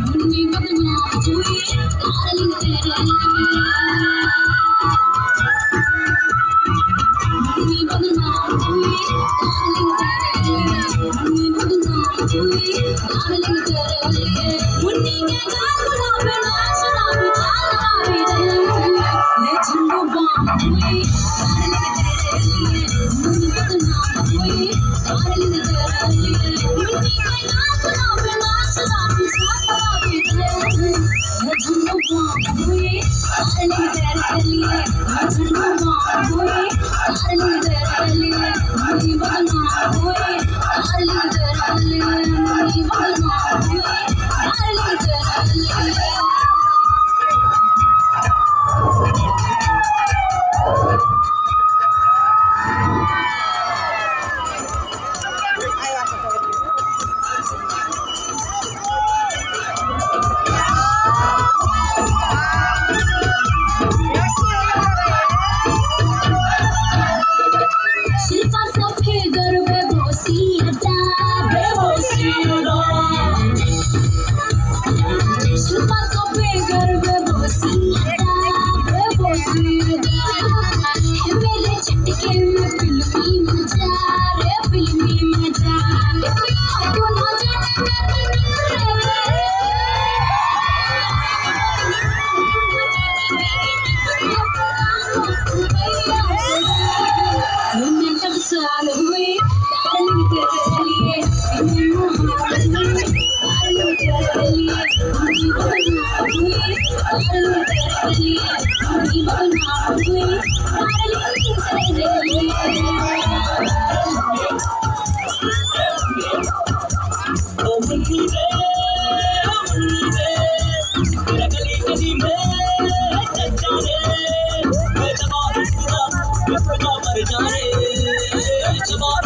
मुन्नी बदनाम हुई डार्लिंग तेरे लिए मुन्नी बदनाम हुई डार्लिंग तेरे लिए मुन्नी बदनाम हुई डार्लिंग तेरे लिए मुन्नी के गाल गुलाबी नाच गुलाबी चाल गुलाबी ले झंडू बाम हुई डार्लिंग तेरे लिए मुन्नी बदनाम हुई डार्लिंग तेरे लिए मुन्नी के गाल गुलाबी नाच गुलाबी चाल गुलाबी ले झंडू बाम हुई डार्लिंग तेरे लिए झंडू बाम हुई डार्लिंग तेरे लिए मुन्नी बदनाम हुई डार्लिंग तेरे लिए मुन्नी बदनाम हुई डार्लिंग तेरे लिए शिल्पा सफेदर बेबोसी अड्डा शिल्पा सफेदर बेबोसी अड्डा है मेरे चटके में फिल्मी मजा रे फिल्मी मजा तो ना साल हुए डार्लिंग तेरे लिए डार्लिंग तेरे लिए मुन्नी बदनाम हुई डार्लिंग तेरे लिए मुन्नी बदनाम हुई डार्लिंग तेरे लिए ओ मुन्नी रे तेरा गली गली में चचा रे मैं जवाब पूरा मर जा रे जवाब